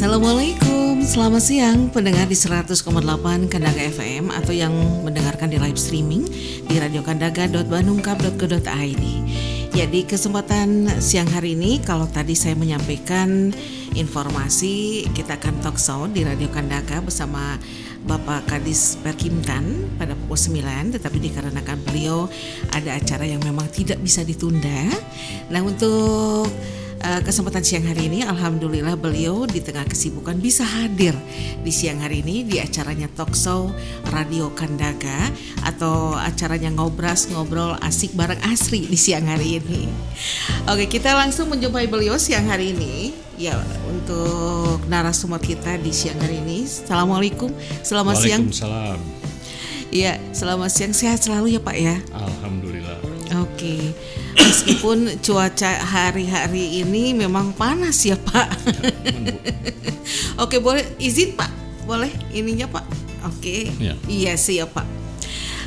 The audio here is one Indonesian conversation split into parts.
Assalamualaikum, selamat siang pendengar di 100,8 Kandaga FM atau yang mendengarkan di live streaming di radiokandaga.bandungkap.go.id. Ya, di kesempatan siang hari ini, kalau tadi saya menyampaikan informasi, kita akan talk show di Radio Kandaga bersama Bapak Kadis Perkimtan pada pukul 9, tetapi dikarenakan beliau ada acara yang memang tidak bisa ditunda. Nah, untuk kesempatan siang hari ini, alhamdulillah beliau di tengah kesibukan bisa hadir di siang hari ini di acaranya talk show Radio Kandaga atau acaranya ngobrol asik bareng Asri di siang hari ini. Oke, kita langsung menjumpai beliau siang hari ini. Ya, untuk narasumber kita di siang hari ini. Assalamualaikum, selamat siang. Waalaikumsalam. Iya, selamat siang, sehat selalu ya Pak ya. Alhamdulillah. Oke. Meskipun cuaca hari-hari ini memang panas ya Pak. Oke, boleh izin Pak? Boleh ininya Pak? Oke. Ya. Iya siap Pak.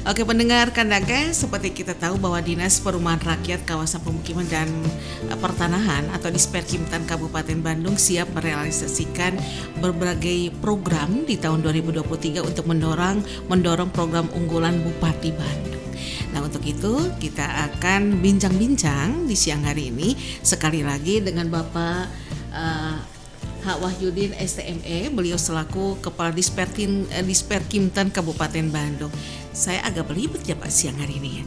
Oke, pendengar Kandaga, seperti kita tahu bahwa Dinas Perumahan Rakyat Kawasan Pemukiman dan Pertanahan atau Disperkimtan Kabupaten Bandung siap merealisasikan berbagai program di tahun 2023 untuk mendorong program unggulan Bupati Bandung. Nah, untuk itu kita akan bincang-bincang di siang hari ini sekali lagi dengan Bapak Hak Wahyudin STME, beliau selaku Kepala Disperkimtan Kabupaten Bandung. Saya agak belibet ya Pak siang hari ini ya.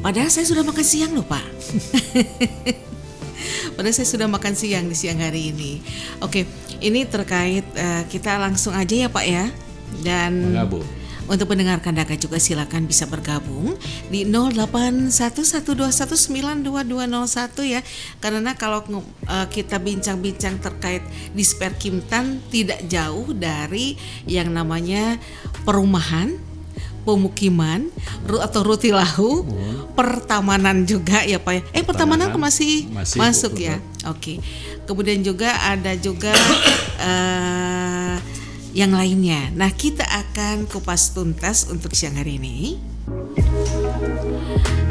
Padahal saya sudah makan siang loh Pak. Padahal saya sudah makan siang di siang hari ini. Oke, ini terkait kita langsung aja ya Pak ya. Dan untuk pendengar Kandaga juga silakan bisa bergabung di 081121922201 ya. Karena kalau kita bincang-bincang terkait Disperkimtan tidak jauh dari yang namanya perumahan, pemukiman atau rutilahu, pertamanan juga ya Pak ya. Pertamanan masih masuk ya. Oke. Kemudian juga ada juga yang lainnya. Nah, kita akan kupas tuntas untuk siang hari ini.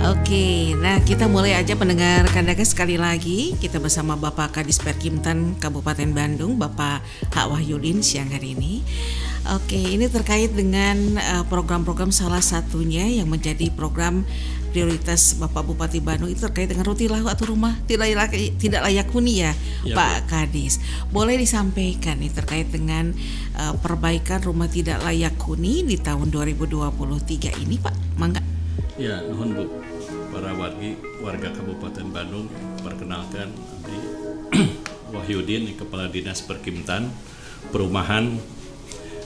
Oke, nah kita mulai aja pendengar Kandaga sekali lagi. Kita bersama Bapak Kadis Perkimtan Kabupaten Bandung, Bapak Hak Wahyudin siang hari ini. Oke, ini terkait dengan program-program salah satunya yang menjadi program prioritas Bapak Bupati Bandung itu terkait dengan rutilahu atau rumah tidak layak huni ya Pak Kadis. Boleh disampaikan nih terkait dengan perbaikan rumah tidak layak huni di tahun 2023 ini Pak, mangga. Ya, nuhun Bu. Para warga Kabupaten Bandung, perkenalkan di Wahyudin, Kepala Dinas Perkimtan Perumahan,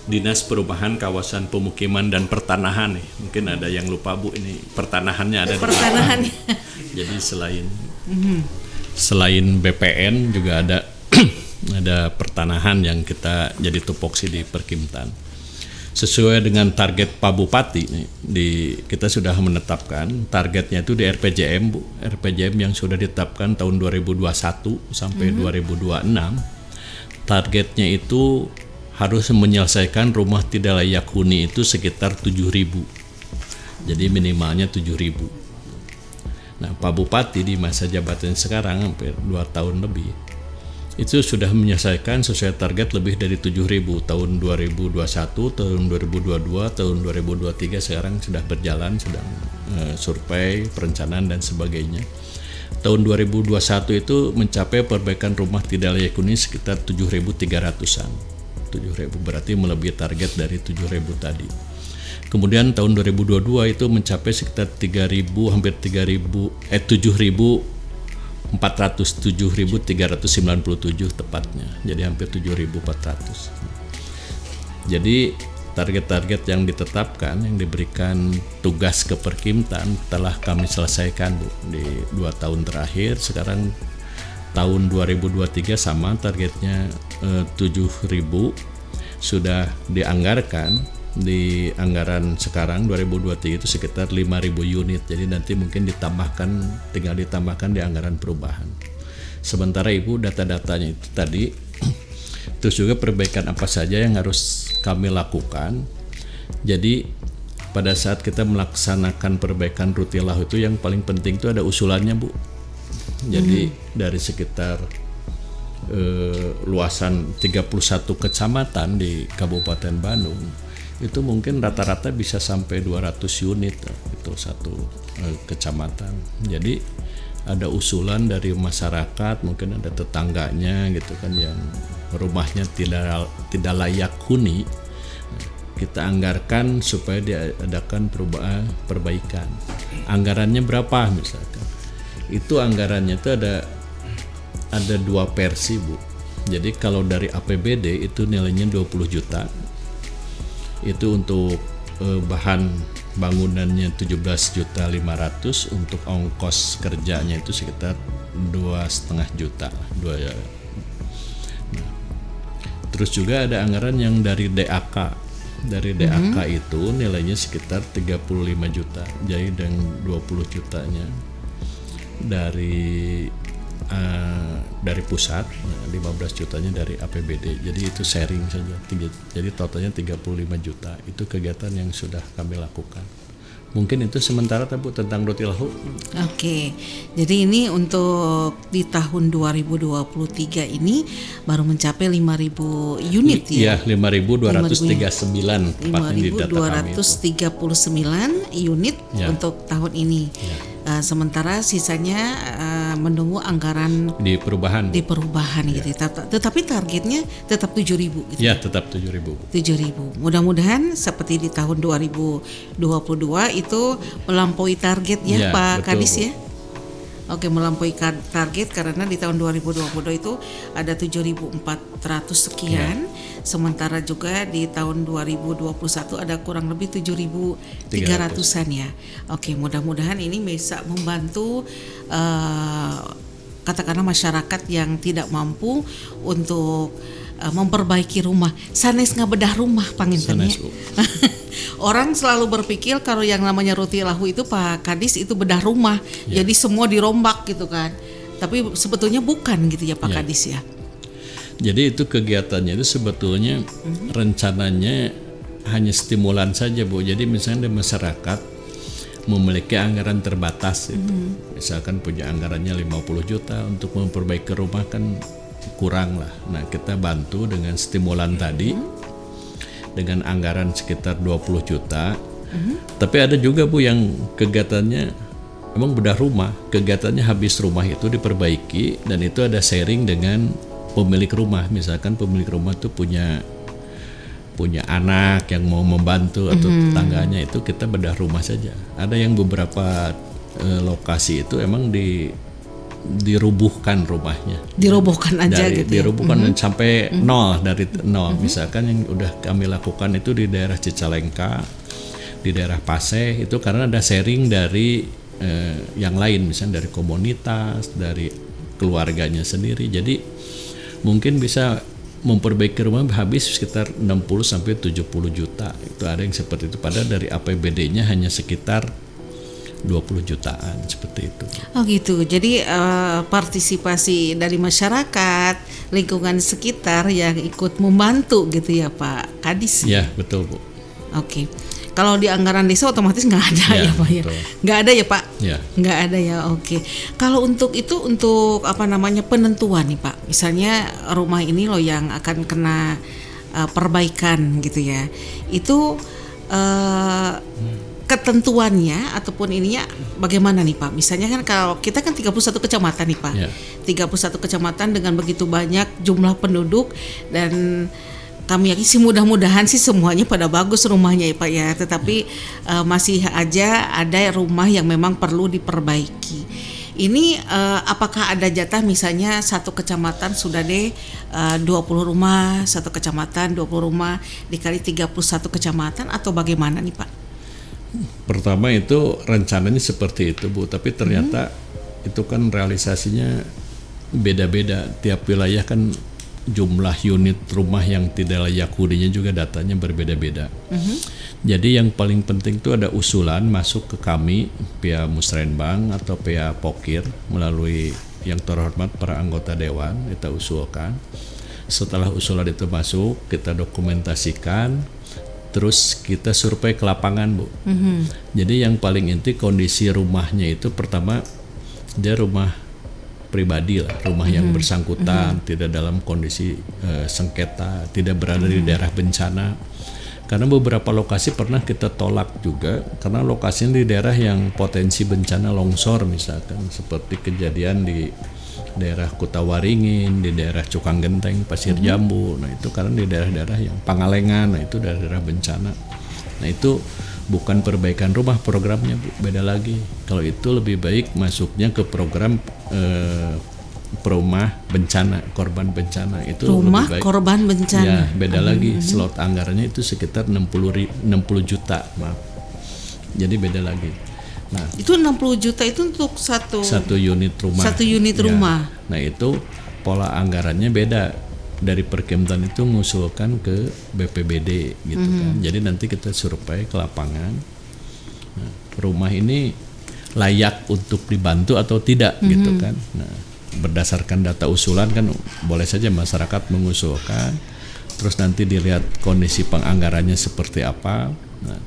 Dinas Perumahan Kawasan Pemukiman dan Pertanahan nih. Mungkin ada yang lupa Bu, ini pertanahannya ada. Pertanahannya. Jadi selain BPN juga ada ada pertanahan yang kita jadi tupoksi di Perkimtan. Sesuai dengan target Pak Bupati nih, kita sudah menetapkan targetnya itu di RPJM Bu. RPJM yang sudah ditetapkan tahun 2021 sampai 2026. Targetnya itu harus menyelesaikan rumah tidak layak huni itu sekitar 7.000. Jadi minimalnya 7.000. Nah, Pak Bupati di masa jabatan sekarang hampir 2 tahun lebih itu sudah menyelesaikan sesuai target lebih dari 7.000 tahun 2021, tahun 2022, tahun 2023 sekarang sudah berjalan, sedang survei, perencanaan dan sebagainya. Tahun 2021 itu mencapai perbaikan rumah tidak layak huni sekitar 7.300-an. 7.000 berarti melebihi target dari 7.000 tadi. Kemudian tahun 2022 itu mencapai sekitar 7.397 tepatnya. Jadi hampir 7.400. Jadi target-target yang ditetapkan, yang diberikan tugas ke Perkimtan telah kami selesaikan Bu di 2 tahun terakhir. Sekarang tahun 2023 sama targetnya 7.000 sudah dianggarkan di anggaran sekarang 2023 itu sekitar 5.000 unit. Jadi nanti mungkin tinggal ditambahkan di anggaran perubahan. Sementara Ibu data-datanya itu tadi terus juga perbaikan apa saja yang harus kami lakukan. Jadi pada saat kita melaksanakan perbaikan rutilahu itu yang paling penting itu ada usulannya Bu. Jadi dari sekitar luasan 31 kecamatan di Kabupaten Bandung, itu mungkin rata-rata bisa sampai 200 unit itu satu kecamatan. Jadi ada usulan dari masyarakat, mungkin ada tetangganya gitu kan yang rumahnya tidak layak huni, kita anggarkan supaya diadakan perbaikan. Anggarannya berapa misalkan? Itu anggarannya itu ada 2 versi, Bu. Jadi kalau dari APBD itu nilainya 20 juta. Itu untuk bahan bangunannya 17.500.000, untuk ongkos kerjanya itu sekitar 2,5 juta. Terus juga ada anggaran yang dari DAK. Dari DAK itu nilainya sekitar 35 juta. Jadi dengan 20 jutanya dari pusat, 15 jutanya dari APBD. Jadi itu sharing saja. Jadi totalnya 35 juta. Itu kegiatan yang sudah kami lakukan. Mungkin itu sementara Bu tentang roti lahu. Oke. Jadi ini untuk di tahun 2023 ini baru mencapai 5.000 unit ya. Iya, 5.239 tepatnya di data kami. 5.239 unit ya, untuk tahun ini. Ya. Sementara sisanya menunggu anggaran di perubahan ya, gitu. Tetapi targetnya tetap 7.000 gitu. Ya, tetap 7.000. 7.000. Mudah-mudahan seperti di tahun 2022 itu melampaui target ya, Pak betul, Kadis Bu. ya. Oke, melampaui target karena di tahun 2022 itu ada 7.400 sekian, sementara juga di tahun 2021 ada kurang lebih 7.300-an ya. Oke, mudah-mudahan ini bisa membantu katakanlah masyarakat yang tidak mampu untuk memperbaiki rumah. Sanes ngabedah rumah pangintennya. Orang selalu berpikir kalau yang namanya roti lahu itu Pak Kadis itu bedah rumah, jadi semua dirombak gitu kan. Tapi sebetulnya bukan gitu ya Pak Kadis ya. Jadi itu kegiatannya itu sebetulnya rencananya hanya stimulan saja Bu. Jadi misalnya masyarakat memiliki anggaran terbatas itu. Misalkan punya anggarannya 50 juta untuk memperbaiki rumah kan kurang lah. Nah kita bantu dengan stimulan tadi dengan anggaran sekitar 20 juta. Tapi ada juga Bu yang kegiatannya emang bedah rumah, kegiatannya habis rumah itu diperbaiki dan itu ada sharing dengan pemilik rumah. Misalkan pemilik rumah itu punya anak yang mau membantu atau tetangganya, itu kita bedah rumah saja. Ada yang beberapa lokasi itu emang dirubuhkan rumahnya. Dirobohkan aja gitu. Dirubuhkan sampai nol, dari nol. Misalkan yang udah kami lakukan itu di daerah Cicalengka, di daerah Paseh itu karena ada sharing dari yang lain, misalnya dari komunitas, dari keluarganya sendiri. Jadi mungkin bisa memperbaiki rumah habis sekitar 60 sampai 70 juta. Itu ada yang seperti itu, padahal dari APBD-nya hanya sekitar 20 jutaan seperti itu. Oh gitu. Jadi partisipasi dari masyarakat, lingkungan sekitar yang ikut membantu gitu ya Pak Kadis. Ya, betul Bu. Oke. Kalau di anggaran desa otomatis nggak ada ya Pak ya. Nggak ada ya Pak. Ya. Nggak ada ya. Oke. Kalau untuk itu untuk penentuan nih Pak. Misalnya rumah ini loh yang akan kena perbaikan gitu ya. Itu ketentuannya ataupun ininya bagaimana nih Pak? Misalnya kan kalau kita kan 31 kecamatan nih Pak. 31 kecamatan dengan begitu banyak jumlah penduduk, dan kami yakin sih mudah-mudahan sih semuanya pada bagus rumahnya ya Pak ya. Tetapi masih aja ada rumah yang memang perlu diperbaiki. Ini apakah ada jatah misalnya satu kecamatan sudah deh 20 rumah, satu kecamatan 20 rumah dikali 31 kecamatan atau bagaimana nih Pak? Pertama itu rencananya seperti itu Bu, tapi ternyata itu kan realisasinya beda-beda. Tiap wilayah kan jumlah unit rumah yang tidak layak huninya juga datanya berbeda-beda. Jadi yang paling penting itu ada usulan masuk ke kami via Musrenbang atau via Pokir melalui yang terhormat para anggota dewan, kita usulkan. Setelah usulan itu masuk, kita dokumentasikan. Terus kita survei ke lapangan Bu. Jadi yang paling inti kondisi rumahnya itu pertama dia rumah pribadi lah, rumah yang bersangkutan tidak dalam kondisi sengketa, tidak berada di daerah bencana. Karena beberapa lokasi pernah kita tolak juga karena lokasinya di daerah yang potensi bencana longsor, misalkan seperti kejadian di daerah Kutawaringin, di daerah Cukang Genteng, Pasir Jambu. Nah itu karena di daerah-daerah yang Pangalengan, nah itu daerah bencana. Nah itu bukan perbaikan rumah programnya, Bu, beda lagi. Kalau itu lebih baik masuknya ke program perumah bencana, korban bencana. Itu Rumah lebih baik. korban bencana. Ya, beda lagi. Slot anggarannya itu sekitar 60 juta, maaf. Jadi beda lagi. Nah, Itu 60 juta itu untuk satu unit rumah. Satu unit Ya. rumah. Nah, itu pola anggarannya beda. Dari Perkimtan itu mengusulkan ke BPBD gitu kan. Jadi nanti kita survei ke lapangan. Nah, rumah ini layak untuk dibantu atau tidak gitu kan. Nah, berdasarkan data usulan kan boleh saja masyarakat mengusulkan, terus nanti dilihat kondisi penganggarannya seperti apa. Nah,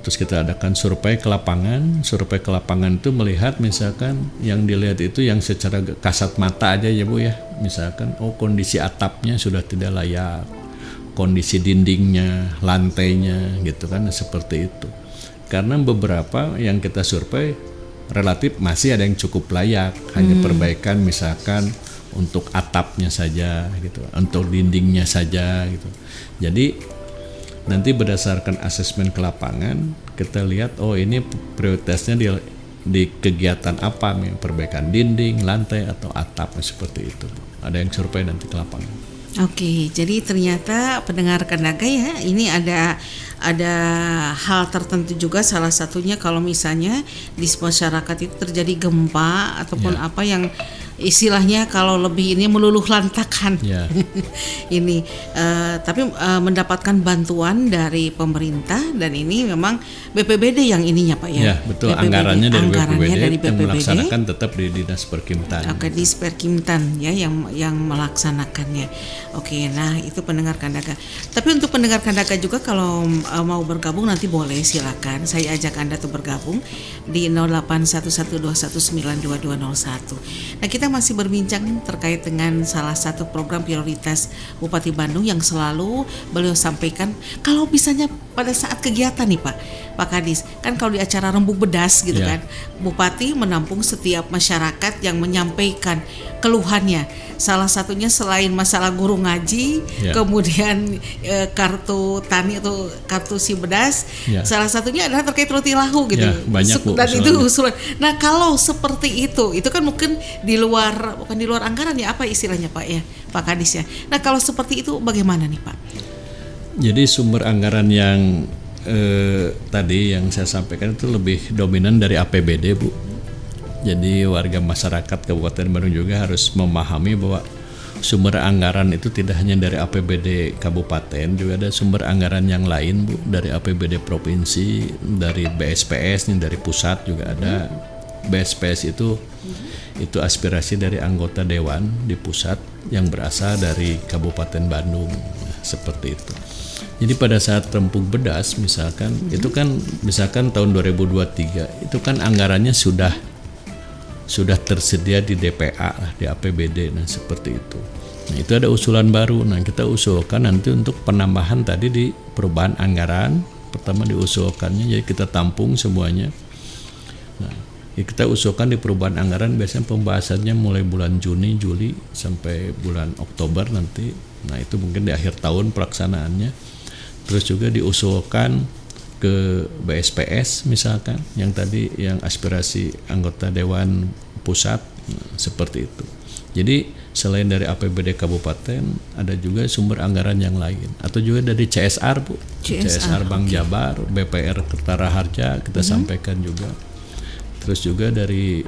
terus kita adakan survei ke lapangan. Survei ke lapangan itu melihat misalkan yang dilihat itu yang secara kasat mata aja ya Bu ya. Misalkan kondisi atapnya sudah tidak layak, kondisi dindingnya, lantainya gitu kan, seperti itu. Karena beberapa yang kita survei relatif masih ada yang cukup layak, hanya perbaikan misalkan untuk atapnya saja gitu, untuk dindingnya saja gitu. Jadi nanti berdasarkan asesmen ke lapangan kita lihat ini prioritasnya di kegiatan apa, perbaikan dinding, lantai atau atap, seperti itu. Ada yang survei nanti ke lapangan. Oke, jadi ternyata pendengar Kandaga ya, ini ada hal tertentu juga, salah satunya kalau misalnya di masyarakat itu terjadi gempa ataupun apa yang istilahnya kalau lebih ini meluluh lantakan ini tapi mendapatkan bantuan dari pemerintah, dan ini memang BPBD yang ininya Pak ya. Ya betul, BPBD, anggarannya dari BPBD yang melaksanakan tetap di Dinas Perkimtan. Oke, di Perkimtan ya yang melaksanakannya. Oke, nah itu pendengar Kandaga. Tapi untuk pendengar Kandaga juga kalau mau bergabung nanti boleh, silakan. Saya ajak Anda tuh bergabung di 0811292201. Nah, kita masih berbincang terkait dengan salah satu program prioritas Bupati Bandung yang selalu beliau sampaikan kalau bisanya pada saat kegiatan nih Pak Kadis, kan kalau di acara rembuk bedas gitu kan, Bupati menampung setiap masyarakat yang menyampaikan keluhannya. Salah satunya selain masalah guru ngaji, kemudian kartu tani atau kartu si bedas, salah satunya adalah terkait roti lahu gitu. Banyak Bu, dan itu usulan. Nah, kalau seperti itu kan mungkin bukan di luar anggaran ya, apa istilahnya Pak ya, Pak Kadis ya. Nah, kalau seperti itu bagaimana nih Pak? Jadi sumber anggaran yang tadi yang saya sampaikan itu lebih dominan dari APBD Bu. Jadi warga masyarakat Kabupaten Bandung juga harus memahami bahwa sumber anggaran itu tidak hanya dari APBD Kabupaten, juga ada sumber anggaran yang lain Bu, dari APBD Provinsi, dari BSPS, dari pusat juga ada. BSPS itu aspirasi dari anggota dewan di pusat yang berasal dari Kabupaten Bandung, seperti itu. Jadi pada saat rembuk bedas misalkan, itu kan misalkan tahun 2023 itu kan anggarannya sudah tersedia di DPA lah, di APBD, nah seperti itu. Nah itu ada usulan baru, nah kita usulkan nanti untuk penambahan tadi di perubahan anggaran. Pertama diusulkannya, jadi kita tampung semuanya. Nah kita usulkan di perubahan anggaran, biasanya pembahasannya mulai bulan Juni, Juli sampai bulan Oktober nanti. Nah itu mungkin di akhir tahun pelaksanaannya. Terus juga diusulkan ke BSPS misalkan, yang tadi yang aspirasi anggota dewan pusat, seperti itu. Jadi selain dari APBD Kabupaten ada juga sumber anggaran yang lain, atau juga dari CSR Bu, CSR Bank Jabar, BPR Kertara Harja kita sampaikan juga. Terus juga dari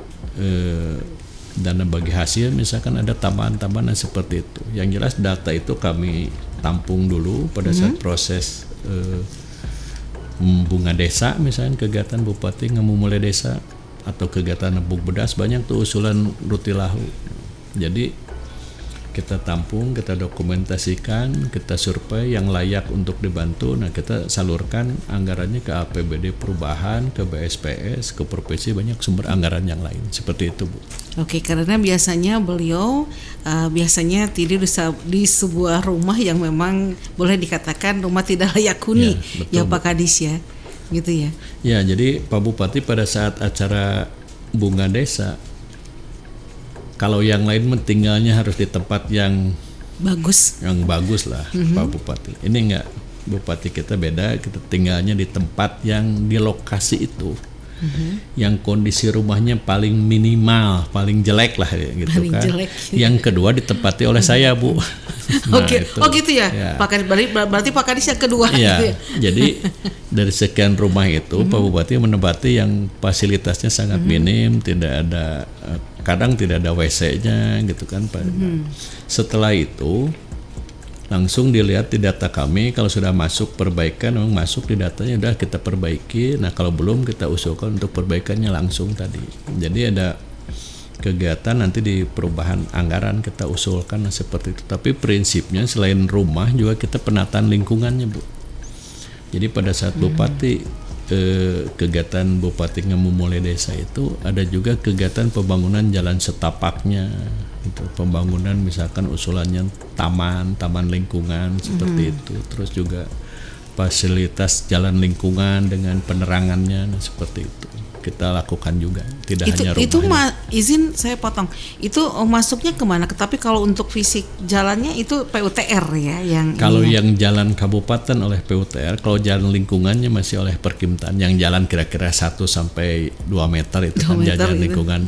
dana bagi hasil misalkan ada tambahan-tambahan seperti itu. Yang jelas data itu kami tampung dulu pada saat proses bunga desa, misalnya kegiatan Bupati Ngemumule Desa atau kegiatan rembuk bedas, banyak tuh usulan roti lahu. Jadi kita tampung, kita dokumentasikan, kita survei yang layak untuk dibantu. Nah, kita salurkan anggarannya ke APBD perubahan, ke BSPS, ke provinsi, banyak sumber anggaran yang lain. Seperti itu, Bu. Oke, karena biasanya beliau biasanya tidur di sebuah rumah yang memang boleh dikatakan rumah tidak layak huni, Ya, ya betul, Pak Kadis ya, gitu ya. Ya, jadi Pak Bupati pada saat acara Bunga Desa, kalau yang lain tinggalnya harus di tempat yang Bagus. lah, Pak Bupati. Ini enggak, Bupati kita beda, kita tinggalnya di tempat yang di lokasi itu. Yang kondisi rumahnya paling minimal, paling jelek lah gitu Paling kan. jelek. Yang kedua ditempati oleh saya, Bu. Oke, itu. oh gitu ya. Pak Kadis, berarti Pak Kadis yang kedua Iya, gitu ya. jadi dari sekian rumah itu Pak Bupati menempati yang fasilitasnya sangat minim, tidak ada, kadang tidak ada WC-nya gitu kan Pak. Setelah itu langsung dilihat di data kami, kalau sudah masuk perbaikan, memang masuk di datanya udah kita perbaiki. Nah, kalau belum kita usulkan untuk perbaikannya langsung tadi. Jadi ada kegiatan nanti di perubahan anggaran kita usulkan seperti itu. Tapi prinsipnya selain rumah juga kita penataan lingkungannya, Bu. Jadi pada saat Bupati kegiatan Bupati memulai desa itu ada juga kegiatan pembangunan jalan setapaknya, itu pembangunan misalkan usulannya taman lingkungan seperti itu, terus juga fasilitas jalan lingkungan dengan penerangannya, nah seperti itu kita lakukan juga, tidak hanya rumah. Itu izin saya potong. Itu masuknya kemana? Tapi kalau untuk fisik jalannya itu PUTR ya yang. Kalau yang jalan kabupaten oleh PUTR, kalau jalan lingkungannya masih oleh Perkimtan. Yang jalan kira-kira 1 sampai 2 meter itu kan jalan lingkungan.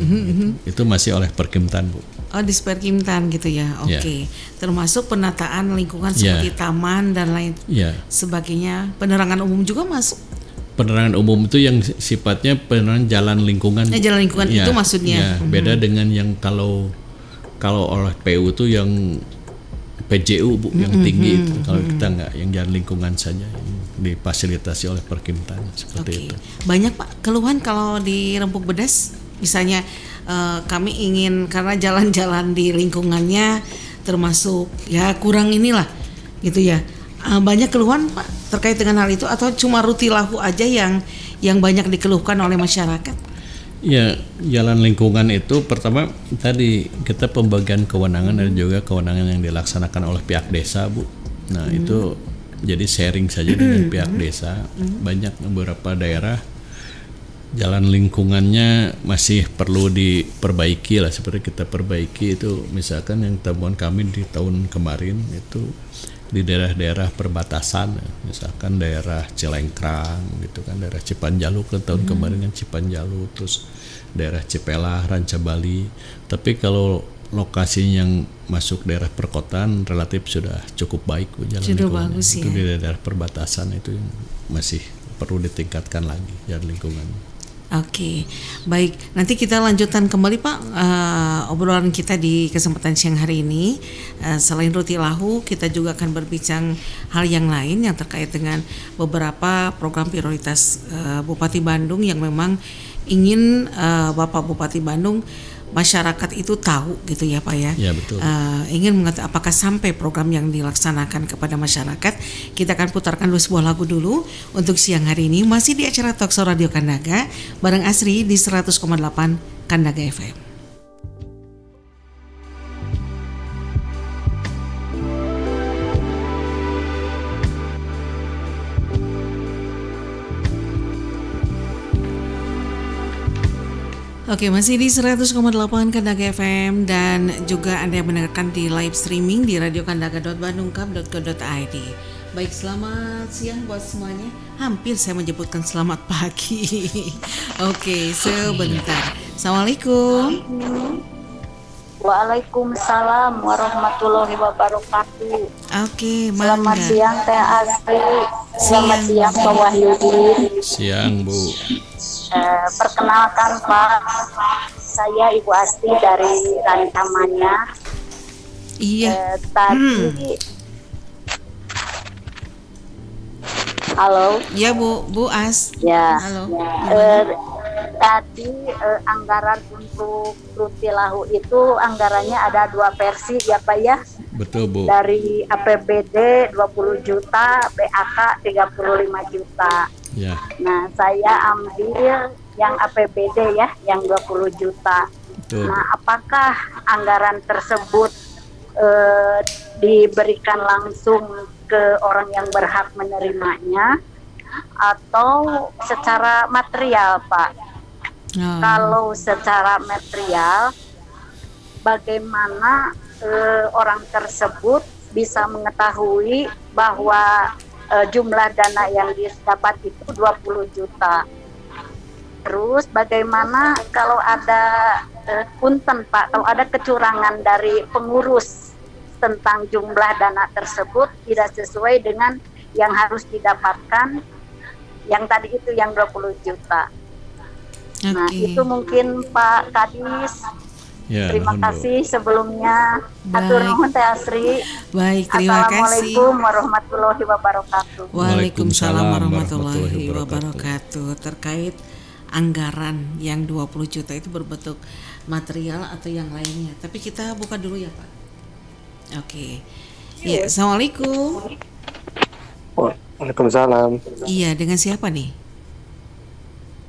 Itu masih oleh Perkimtan, Bu. Oh, di Perkimtan gitu ya. Oke. Termasuk penataan lingkungan seperti taman dan lain sebagainya. Penerangan umum juga masuk. Penerangan umum itu yang sifatnya penerangan jalan lingkungan. Jalan lingkungan itu maksudnya. Beda dengan yang kalau oleh PU itu yang PJU, Bu, yang tinggi itu. Kalau kita enggak, yang jalan lingkungan saja yang difasilitasi oleh Perkimtan seperti itu. Banyak Pak keluhan kalau di Rempuk Bedas, misalnya kami ingin karena jalan-jalan di lingkungannya termasuk ya kurang inilah gitu ya. Banyak keluhan Pak terkait dengan hal itu atau cuma rutilahu aja yang banyak dikeluhkan oleh masyarakat? Ya, jalan lingkungan itu pertama tadi kita pembagian kewenangan dan juga kewenangan yang dilaksanakan oleh pihak desa, Bu. Nah, itu jadi sharing saja dengan pihak desa. Banyak beberapa daerah jalan lingkungannya masih perlu diperbaiki lah, seperti kita perbaiki itu misalkan yang temuan kami di tahun kemarin itu di daerah-daerah perbatasan, misalkan daerah Cilengkrang gitu kan, daerah Cipanjalu ke tahun kemarin kan Cipanjalu, terus daerah Cipelah, Rancabali. Tapi kalau lokasi yang masuk daerah perkotaan relatif sudah cukup baik jalan lingkungan. Bagus, itu ya. Di daerah perbatasan itu yang masih perlu ditingkatkan lagi jalan lingkungan. Oke, baik. Nanti kita lanjutkan kembali Pak obrolan kita di kesempatan siang hari ini. Selain rutilahu, kita juga akan berbincang hal yang lain yang terkait dengan beberapa program prioritas Bupati Bandung yang memang ingin Bapak Bupati Bandung masyarakat itu tahu gitu ya Pak ya. Ya, betul. Ingin mengetahui apakah sampai program yang dilaksanakan kepada masyarakat. Kita akan putarkan dulu sebuah lagu dulu untuk siang hari ini, masih di acara Talkshow Radio Kandaga bareng Asri di 100,8 Kandaga FM. Oke, masih di 100,8 Kandaga FM dan juga Anda yang mendengarkan di live streaming di radiokandaga.bandungkap.co.id. Baik, selamat siang buat semuanya. Hampir saya menyebutkan selamat pagi. Oke, sebentar. Assalamualaikum. Waalaikumsalam warahmatullahi wabarakatuh. Oke, selamat siang Teh Asri. Selamat siang Pak Wahyudin. Siang, Bu. Perkenalkan Pak, saya Ibu Asti dari Rancamannya. Iya. Tadi Halo. Ya Bu As. Ya. Halo. tadi anggaran untuk Rutilahu itu anggarannya ada 2 versi ya Pak ya. Betul Bu. Dari APBD 20 juta, BAK 35 juta. Ya. Nah, saya ambil yang APBD ya, yang 20 juta. Betul. Nah, apakah anggaran tersebut diberikan langsung ke orang yang berhak menerimanya atau secara material, Pak? Kalau secara material, bagaimana orang tersebut bisa mengetahui bahwa jumlah dana yang didapat itu 20 juta. Terus bagaimana kalau ada punten Pak, kalau ada kecurangan dari pengurus tentang jumlah dana tersebut tidak sesuai dengan yang harus didapatkan, yang tadi itu yang 20 juta. Okay. Nah itu mungkin Pak Kadis. Ya, terima kasih sebelumnya. Atur nuhun Teh Asri. Baik, terima kasih. Assalamualaikum warahmatullahi wabarakatuh. Waalaikumsalam warahmatullahi wabarakatuh. Terkait anggaran yang 20 juta itu berbentuk material atau yang lainnya. Tapi kita buka dulu ya Pak. Oke. Ya, Assalamualaikum. Waalaikumsalam. Iya, dengan siapa nih?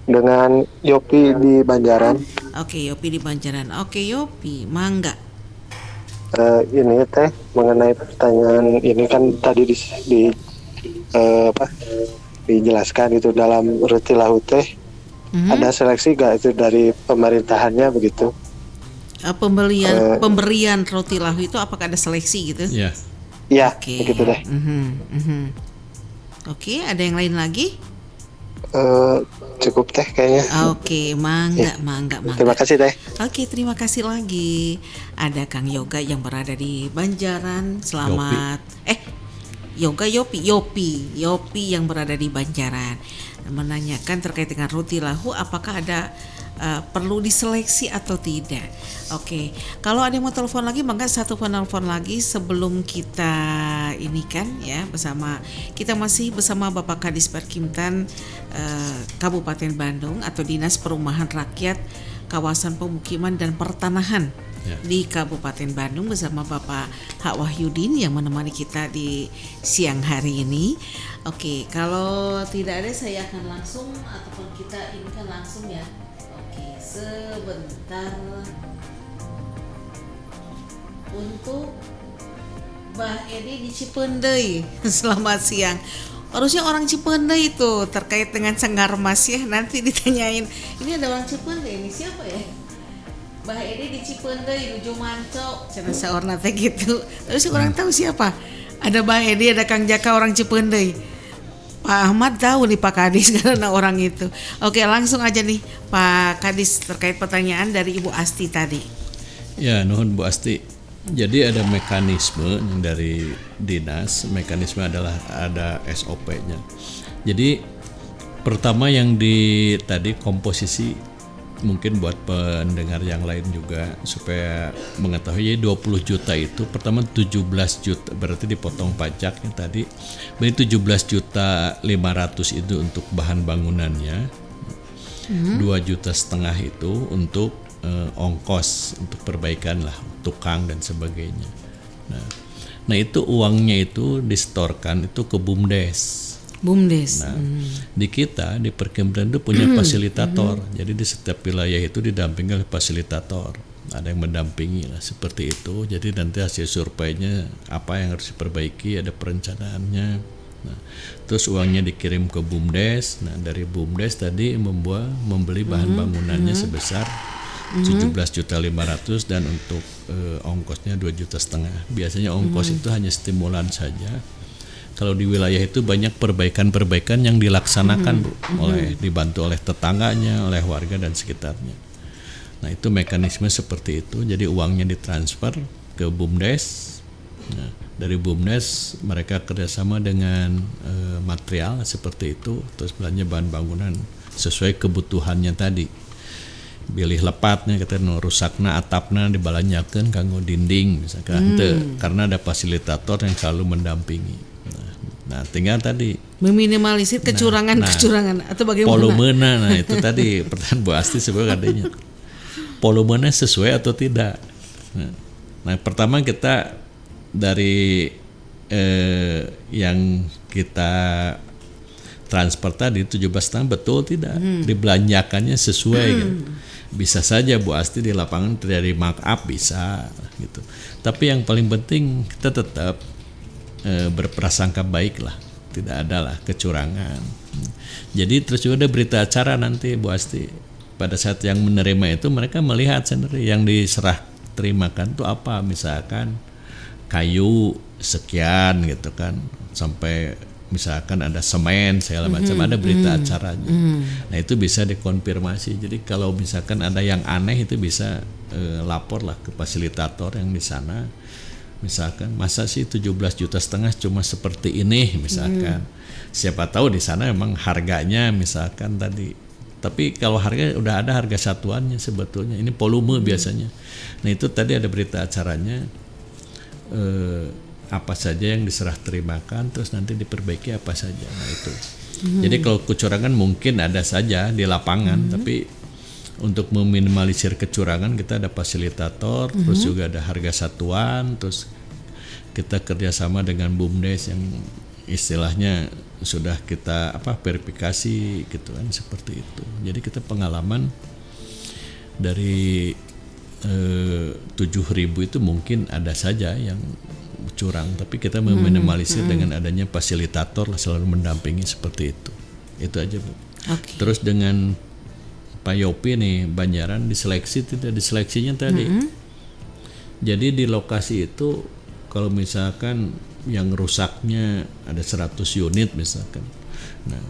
Dengan Yopi di Banjaran. Oke, Yopi di Banjaran. Oke, Yopi, mangga. Ini Teh mengenai pertanyaan ini kan tadi dijelaskan itu dalam Rutilahu Teh ada seleksi gak itu dari pemerintahannya begitu? Pemberian Rutilahu itu apakah ada seleksi gitu? Iya. Iya, begitu deh. Oke, ada yang lain lagi? Cukup Teh kayaknya. Oke, mangga. Terima kasih Teh. Oke, terima kasih lagi. Ada Kang Yoga yang berada di Banjaran. Selamat. Yopi yang berada di Banjaran menanyakan terkait dengan Rutilahu apakah ada perlu diseleksi atau tidak. Oke, kalau ada yang mau telepon lagi, maka satu penelpon lagi sebelum kita ini kan ya kita masih bersama Bapak Kadis Perkimtan Kabupaten Bandung atau Dinas Perumahan Rakyat Kawasan Pemukiman dan Pertanahan di Kabupaten Bandung bersama Bapak Hak Wahyudin yang menemani kita di siang hari ini. Oke, kalau tidak ada saya akan langsung ataupun kita ini kan langsung ya. Oke, sebentar untuk Mbah Edi di Cipendei. Selamat siang. Harusnya orang Cipendei itu terkait dengan Sanggar Mas ya, nanti ditanyain. Ini ada orang Cipendei, ini siapa ya? Mbah Edi di Cipendei, Nuju Manco, cenah saorna teh gitu. Terus orang tahu siapa? Ada Mbah Edi, ada Kang Jaka orang Cipendei. Pak Ahmad tahu nih Pak Kadis karena orang itu. Oke, langsung aja nih Pak Kadis terkait pertanyaan dari Ibu Asti tadi. Ya, nuhun Bu Asti. Jadi ada mekanisme dari dinas, mekanisme adalah ada SOP-nya. Jadi pertama yang tadi komposisi mungkin buat pendengar yang lain juga supaya mengetahui 20 juta itu pertama 17 juta berarti dipotong pajaknya tadi. Berarti 17 juta 500 itu untuk bahan bangunannya. 2,5 juta itu untuk ongkos untuk perbaikan lah tukang dan sebagainya. Nah itu uangnya itu distorkan itu ke BUMDes. Nah, di kita di Perkimtan itu punya fasilitator. Jadi di setiap wilayah itu didampingi oleh fasilitator. Ada yang mendampingi lah seperti itu. Jadi nanti hasil surveinya apa yang harus diperbaiki, ada perencanaannya. Nah, terus uangnya dikirim ke BUMDes. Nah, dari BUMDes tadi membeli bahan bangunannya sebesar 17,5 juta dan untuk ongkosnya 2,5 juta. Biasanya ongkos itu hanya stimulan saja. Kalau di wilayah itu banyak perbaikan-perbaikan yang dilaksanakan Bu, dibantu oleh tetangganya, oleh warga dan sekitarnya. Nah itu mekanisme seperti itu. Jadi uangnya ditransfer ke BUMDes. Nah, dari BUMDes mereka kerjasama dengan material seperti itu, terus belanja bahan bangunan sesuai kebutuhannya tadi. Bilih lepatnya kita rusakna atapna dibalanyakeun kanggo dinding misalkan karena ada fasilitator yang selalu mendampingi. Nah, tinggal tadi meminimalisir kecurangan atau bagaimana? Volumenya, nah itu tadi pertanyaan Bu Asti sebenarnya adanya. Volumenya sesuai atau tidak. Nah, pertama kita dari yang kita transfer tadi 17,5 betul tidak dibelanjakannya sesuai gitu. Bisa saja Bu Asti di lapangan terjadi markup bisa gitu. Tapi yang paling penting kita tetap berprasangka baik lah, tidak ada lah kecurangan. Jadi terus juga ada berita acara nanti Bu Asti, pada saat yang menerima itu mereka melihat sendiri yang diserah terimakan itu apa, misalkan kayu sekian gitu kan, sampai misalkan ada semen segala macam, ada berita acaranya. Nah itu bisa dikonfirmasi. Jadi kalau misalkan ada yang aneh itu bisa lapor lah ke fasilitator yang di sana. Misalkan masa sih 17,5 juta cuma seperti ini misalkan. Siapa tahu di sana memang harganya misalkan tadi. Tapi kalau harga udah ada harga satuannya sebetulnya. Ini volume biasanya. Nah itu tadi ada berita acaranya. Apa saja yang diserah terimakan, terus nanti diperbaiki apa saja. Nah itu. Jadi kalau kecurangan mungkin ada saja di lapangan, tapi untuk meminimalisir kecurangan kita ada fasilitator, terus juga ada harga satuan, terus kita kerjasama dengan BUMDes yang istilahnya sudah kita verifikasi gitu kan, seperti itu. Jadi kita pengalaman dari 7.000 itu mungkin ada saja yang curang, tapi kita meminimalisir dengan adanya fasilitator lah, selalu mendampingi seperti itu aja Bu. Okay. Terus dengan Pak Yopi nih Banjaran diseleksi tidak diseleksinya tadi. Jadi di lokasi itu kalau misalkan yang rusaknya ada 100 unit misalkan. Nah,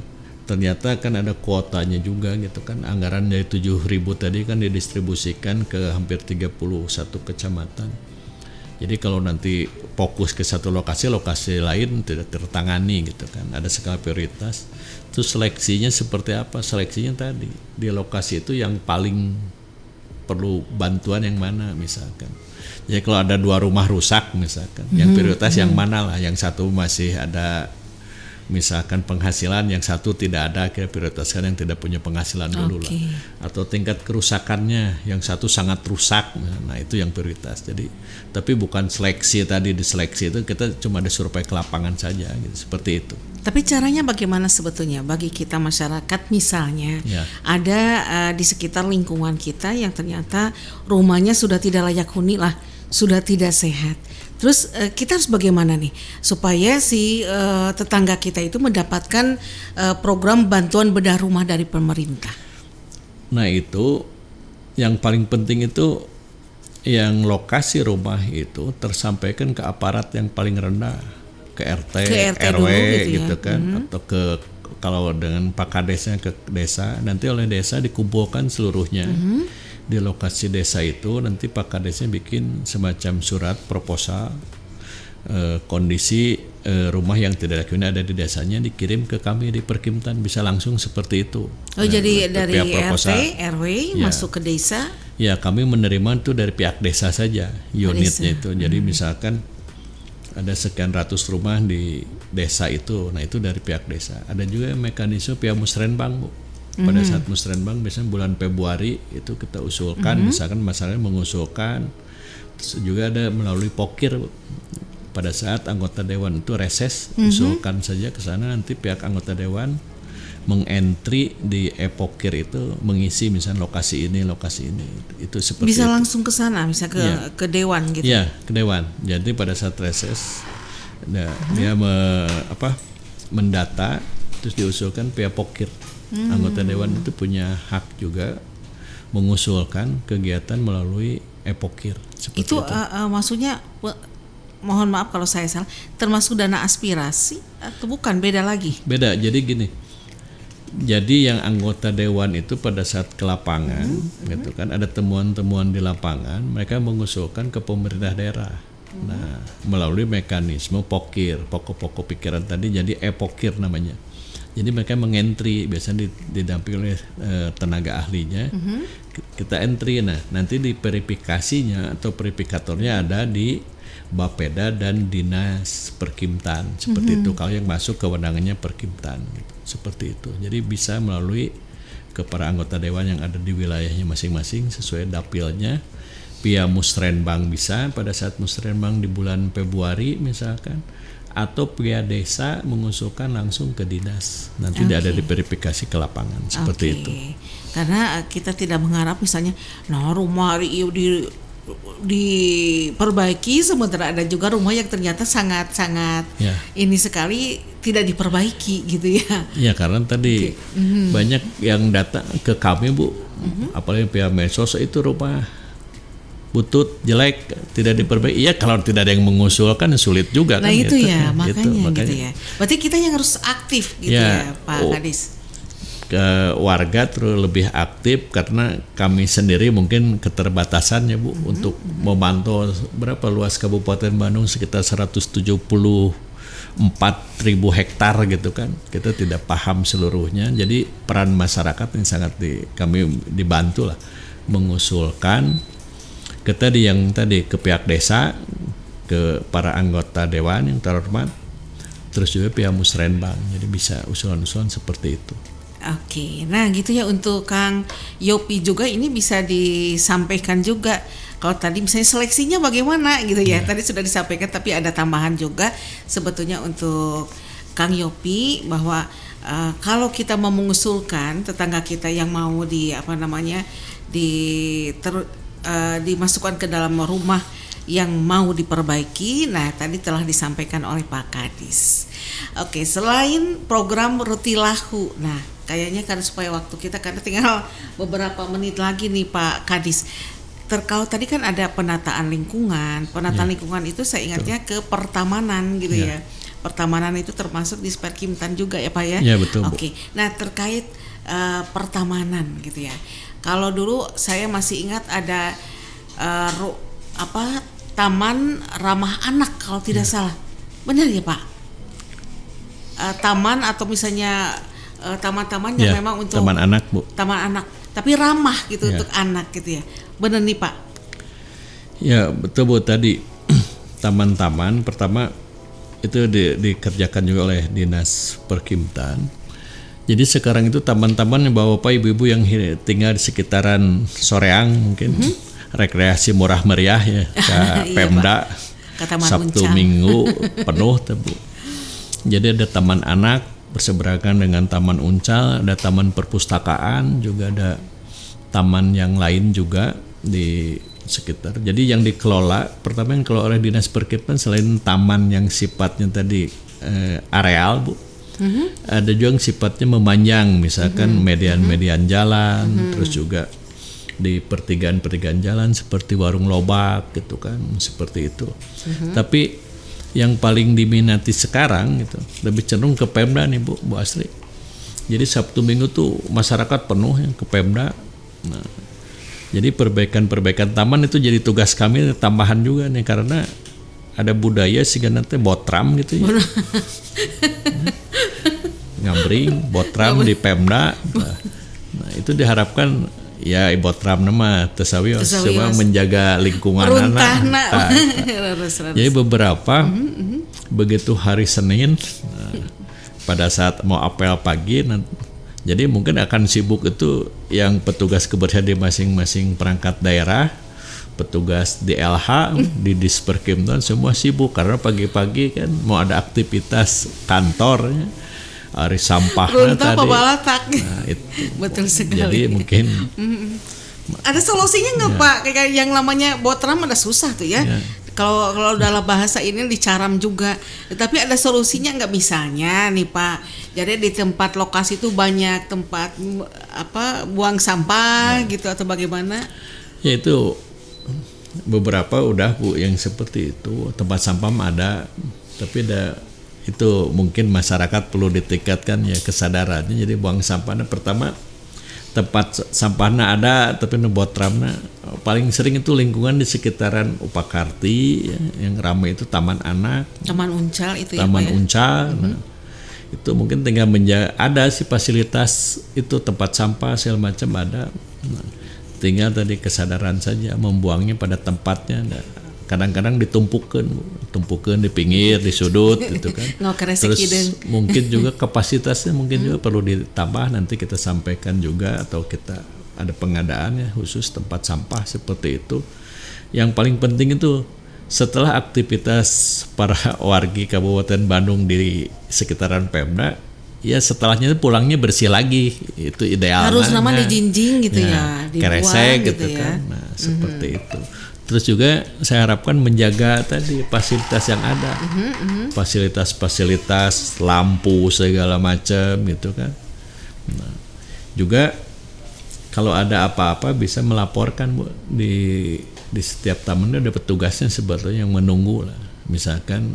ternyata kan ada kuotanya juga gitu kan. Anggaran dari 7.000 tadi kan didistribusikan ke hampir 31 kecamatan. Jadi kalau nanti fokus ke satu lokasi lain tidak tertangani gitu kan. Ada skala prioritas. Terus seleksinya seperti apa? Seleksinya tadi di lokasi itu yang paling perlu bantuan yang mana misalkan. Jadi kalau ada 2 rumah rusak misalkan, yang prioritas yang mana lah? Yang satu masih ada misalkan penghasilan, yang satu tidak ada, kira prioritaskan yang tidak punya penghasilan dulu lah. Atau tingkat kerusakannya, yang satu sangat rusak, nah itu yang prioritas. Jadi tapi bukan seleksi tadi, diseleksi itu kita cuma ada survei ke lapangan saja gitu, seperti itu. Tapi caranya bagaimana sebetulnya bagi kita masyarakat misalnya ada di sekitar lingkungan kita yang ternyata rumahnya sudah tidak layak huni lah, sudah tidak sehat. Terus kita harus bagaimana nih supaya si tetangga kita itu mendapatkan program bantuan bedah rumah dari pemerintah? Nah itu yang paling penting itu yang lokasi rumah itu tersampaikan ke aparat yang paling rendah, ke RT RW gitu kan, atau ke kalau dengan Pak Kadesnya ke desa, nanti oleh desa dikumpulkan seluruhnya. Di lokasi desa itu nanti Pak Kadesnya bikin semacam surat proposal kondisi rumah yang tidak layak huni ada di desanya, dikirim ke kami di Perkimtan, bisa langsung seperti itu. Jadi dari RT RW masuk ke desa? Ya, kami menerima itu dari pihak desa saja unitnya itu. Jadi misalkan ada sekian ratus rumah di desa itu, nah itu dari pihak desa. Ada juga mekanisme pihak musrenbang Bu. Pada saat musrenbang biasanya bulan Februari itu kita usulkan, misalkan masalahnya mengusulkan. Terus juga ada melalui pokir Bu. Pada saat anggota dewan itu reses, usulkan saja ke sana, nanti pihak anggota dewan mengentry di e-pokir itu, mengisi misalnya lokasi ini itu seperti bisa itu. Langsung ke sana, bisa ke dewan gitu. Iya, ke dewan. Jadi pada saat reses dia mendata, terus diusulkan pihak pokir. Anggota dewan itu punya hak juga mengusulkan kegiatan melalui e-pokir. Itu maksudnya, mohon maaf kalau saya salah, termasuk dana aspirasi atau bukan, beda lagi? Beda. Jadi gini. Jadi yang anggota dewan itu pada saat ke lapangan gitu kan, ada temuan-temuan di lapangan, mereka mengusulkan ke pemerintah daerah. Nah, melalui mekanisme pokir, pokok-pokok pikiran tadi, jadi e-pokir namanya. Jadi mereka mengentry, biasanya didampingi oleh tenaga ahlinya. Kita entry, nah nanti di verifikasinya atau verifikatornya ada di Bapeda dan Dinas Perkimtan seperti itu. Kalau yang masuk kewenangannya Perkimtan gitu. Seperti itu. Jadi bisa melalui ke para anggota dewan yang ada di wilayahnya masing-masing sesuai dapilnya. Via musrenbang bisa pada saat musrenbang di bulan Februari misalkan, atau via desa mengusulkan langsung ke dinas. Nanti ada diverifikasi ke lapangan seperti itu. Karena kita tidak mengharap misalnya, nah rumah hari ini diperbaiki, sementara ada juga rumah yang ternyata sangat-sangat ini sekali tidak diperbaiki gitu ya. Ya karena tadi banyak yang datang ke kami Bu, apalagi pihak medsos itu rumah butut, jelek, tidak diperbaiki. Ya kalau tidak ada yang mengusulkan sulit juga nah kan. Itu gitu. ya makanya gitu ya. Berarti kita yang harus aktif gitu ya Pak Kadis. Ke warga terus lebih aktif karena kami sendiri mungkin keterbatasannya Bu untuk memantau berapa luas Kabupaten Bandung, sekitar 174.000 hektar gitu kan. Kita tidak paham seluruhnya. Jadi peran masyarakat yang sangat kami dibantu lah mengusulkan ke pihak desa, ke para anggota dewan yang terhormat, terus juga pihak musrenbang. Jadi bisa usulan-usulan seperti itu. Oke, nah gitu ya untuk Kang Yopi juga ini bisa disampaikan juga. Kalau tadi misalnya seleksinya bagaimana gitu ya, tadi sudah disampaikan tapi ada tambahan juga sebetulnya untuk Kang Yopi bahwa kalau kita mau mengusulkan tetangga kita yang mau dimasukkan ke dalam rumah yang mau diperbaiki, nah tadi telah disampaikan oleh Pak Kadis. Oke, selain program Rutilahu, nah kayaknya kan supaya waktu kita karena tinggal beberapa menit lagi nih Pak Kadis. Kalau tadi kan ada penataan lingkungan lingkungan itu saya ingatnya ke pertamanan gitu ya. Pertamanan itu termasuk di Perkimtan juga ya Pak ya. Iya betul. Oke. Nah terkait pertamanan gitu ya. Kalau dulu saya masih ingat ada taman ramah anak kalau tidak salah, benar ya Pak? Taman atau misalnya taman-taman yang memang untuk taman anak Bu. Taman anak, tapi ramah gitu untuk anak gitu ya, benar nih Pak? Ya betul Bu, tadi taman-taman pertama itu dikerjakan juga oleh Dinas Perkimtan. Jadi sekarang itu taman-taman Bapak Ibu-ibu yang tinggal di sekitaran Soreang mungkin rekreasi murah meriah ya ke Pemda Sabtu Minggu penuh Bu. Jadi ada taman anak berseberangan dengan Taman Uncal, ada taman perpustakaan, juga ada taman yang lain juga di sekitar. Jadi yang dikelola pertama yang dikelola oleh Dinas Perkimtan selain taman yang sifatnya tadi areal Bu, ada juga yang sifatnya memanjang, misalkan median-median jalan, terus juga di pertigaan-pertigaan jalan seperti warung lobak gitu kan, seperti itu. Tapi yang paling diminati sekarang gitu lebih cenderung ke Pemda nih Bu Asri. Jadi Sabtu Minggu tuh masyarakat penuh yang ke Pemda. Nah, jadi perbaikan taman itu jadi tugas kami tambahan juga nih karena ada budaya sih kan nanti botram gitu ya. Ngambring botram di Pemda. Nah, itu diharapkan ya botram nama tesawios coba menjaga lingkungan anak. Jadi beberapa begitu hari Senin pada saat mau apel pagi jadi mungkin akan sibuk itu yang petugas kebersihan di masing-masing perangkat daerah, petugas di LH, di Disperkimtan semua sibuk karena pagi-pagi kan mau ada aktivitas kantornya. Hari sampahnya tadi. Nah, itu. Betul sekali. Jadi mungkin ada solusinya nggak Pak? Kayak yang namanya botram ada susah tuh ya. Kalau dalam bahasa ini dicaram juga. Tapi ada solusinya nggak misalnya nih Pak. Jadi di tempat lokasi itu banyak tempat buang sampah gitu atau bagaimana? Ya itu beberapa udah Bu yang seperti itu. Tempat sampah ada, tapi ada itu mungkin masyarakat perlu ditingkatkan ya kesadarannya. Jadi buang sampahnya pertama tempat sampahnya ada tapi botramnya paling sering itu lingkungan di sekitaran Upakarti ya, yang ramai itu Taman Anak, Taman Uncal itu Taman Uncal. Nah, itu mungkin tinggal ada sih fasilitas itu tempat sampah segala macam ada. Nah, tinggal tadi kesadaran saja membuangnya pada tempatnya. kadang-kadang ditumpukan di pinggir, di sudut gitu kan. Terus mungkin juga kapasitasnya mungkin juga perlu ditambah, nanti kita sampaikan juga, atau kita ada pengadaannya khusus tempat sampah seperti itu. Yang paling penting itu setelah aktivitas para wargi Kabupaten Bandung di sekitaran Pemda, ya setelahnya pulangnya bersih lagi, itu ideal. Harus nama dijinjing gitu ya, keresek gitu kan. Nah, seperti itu. Terus juga saya harapkan menjaga tadi fasilitas yang ada, fasilitas lampu segala macam gitu kan. Nah, juga kalau ada apa-apa bisa melaporkan Bu, di setiap taman itu ada petugasnya sebetulnya yang menunggu lah. Misalkan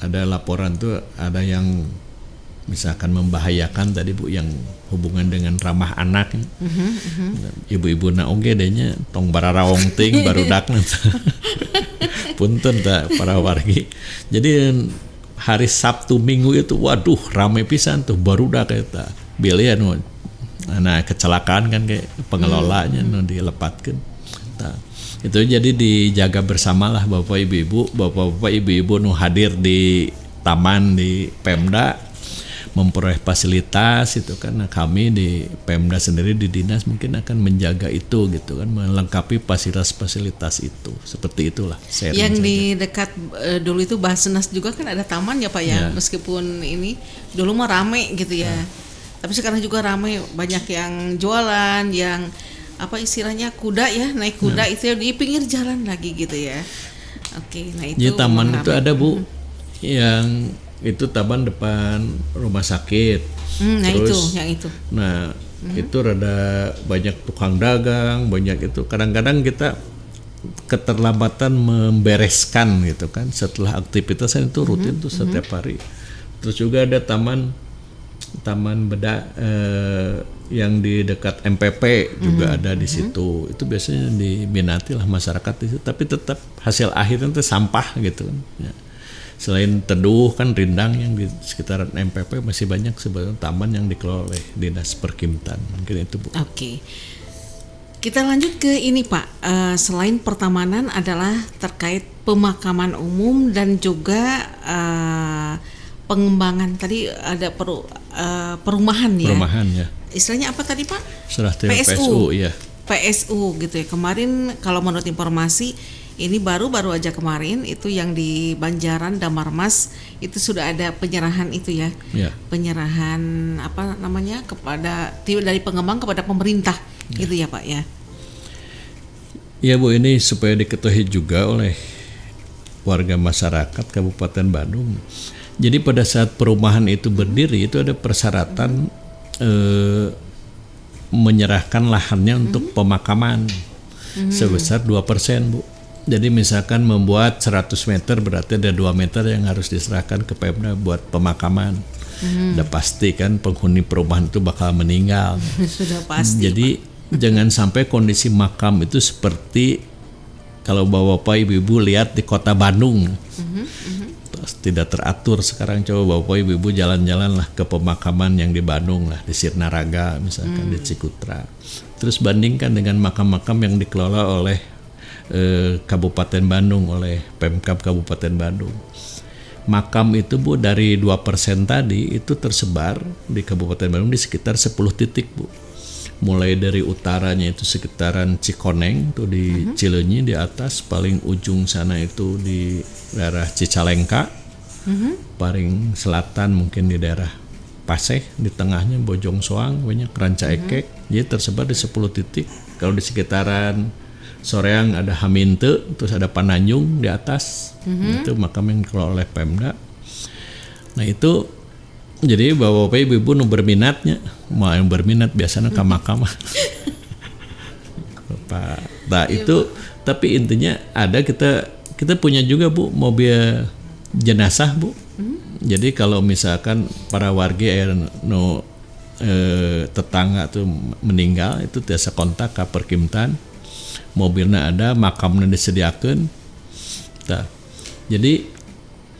ada laporan tuh, ada yang misalkan membahayakan tadi Bu, yang hubungan dengan ramah anak, ibu-ibu na oge dehnya tong bararaong ting barudak punten tak para wargi. Jadi hari Sabtu Minggu itu waduh rame pisan tuh barudak eta bilian. Nah kecelakaan kan kayak pengelolanya dilepatkan. Nah, itu jadi dijaga bersamalah Bapak Ibu nu hadir di taman di Pemda, memperoleh fasilitas itu kan. Nah, kami di Pemda sendiri di dinas mungkin akan menjaga itu gitu kan, melengkapi fasilitas itu. Seperti itulah. Yang di dekat dulu itu Basnas juga kan ada taman ya Pak ya. Meskipun ini dulu mah rame gitu ya. Tapi sekarang juga rame, banyak yang jualan, yang apa istilahnya kuda ya, naik kuda itu di pinggir jalan lagi gitu ya. Oke, nah itu. Di taman itu ada Bu yang itu taman depan rumah sakit. Nah terus, yang itu. Nah itu rada banyak tukang dagang, banyak itu. Kadang-kadang kita keterlambatan membereskan gitu kan. Setelah aktivitas itu rutin tuh setiap hari. Terus juga ada taman beda yang di dekat MPP juga ada di situ. Itu biasanya diminati lah masyarakat di situ. Tapi tetap hasil akhirnya itu sampah gitu kan. Ya. Selain teduh kan rindang yang di sekitaran MPP masih banyak sebetulnya taman yang dikelola oleh Dinas Perkimtan. Mungkin itu Bu. Oke. Kita lanjut ke ini Pak. Selain pertamanan adalah terkait pemakaman umum dan juga pengembangan. Tadi ada perumahan ya. Perumahan ya. Istilahnya apa tadi Pak? PSU ya. PSU gitu ya. Kemarin kalau menurut informasi ini baru aja kemarin itu yang di Banjaran Damarmas itu sudah ada penyerahan itu ya. Penyerahan apa namanya kepada dari pengembang kepada pemerintah gitu ya Pak ya. Iya Bu, ini supaya diketahui juga oleh warga masyarakat Kabupaten Bandung. Jadi pada saat perumahan itu berdiri itu ada persyaratan menyerahkan lahannya untuk pemakaman sebesar 2% Bu. Jadi misalkan membuat 100 meter berarti ada 2 meter yang harus diserahkan ke Pemda buat pemakaman. Udah pasti kan penghuni perumahan itu bakal meninggal. Sudah pasti. Jadi jangan sampai kondisi makam itu seperti kalau Bapak Ibu lihat di kota Bandung. Tidak teratur. Sekarang coba Bapak Ibu jalan-jalan lah ke pemakaman yang di Bandung lah, di Sirnaraga misalkan, di Cikutra. Terus bandingkan dengan makam-makam yang dikelola oleh Kabupaten Bandung, oleh Pemkab Kabupaten Bandung. Makam itu Bu dari 2% tadi itu tersebar di Kabupaten Bandung di sekitar 10 titik Bu. Mulai dari utaranya itu sekitaran Cikoneng tuh di Cileunyi di atas, paling ujung sana itu di daerah Cicalengka, paling selatan mungkin di daerah Paseh, di tengahnya Bojong Soang, banyak Ranca Ekek. Jadi tersebar di 10 titik. Kalau di sekitaran Soreang ada Haminte, terus ada Pananjung di atas, itu makam yang dikelola oleh Pemda. Nah itu jadi Bapak Ibu nu berminatnya, mau yang berminat biasanya ke makam. Nah itu, tapi intinya ada kita punya juga Bu mobil jenazah Bu. Jadi kalau misalkan para warga tetangga tuh meninggal itu biasa kontak ke Perkimtan. Mobilnya ada, makamnya disediakan. Nah, jadi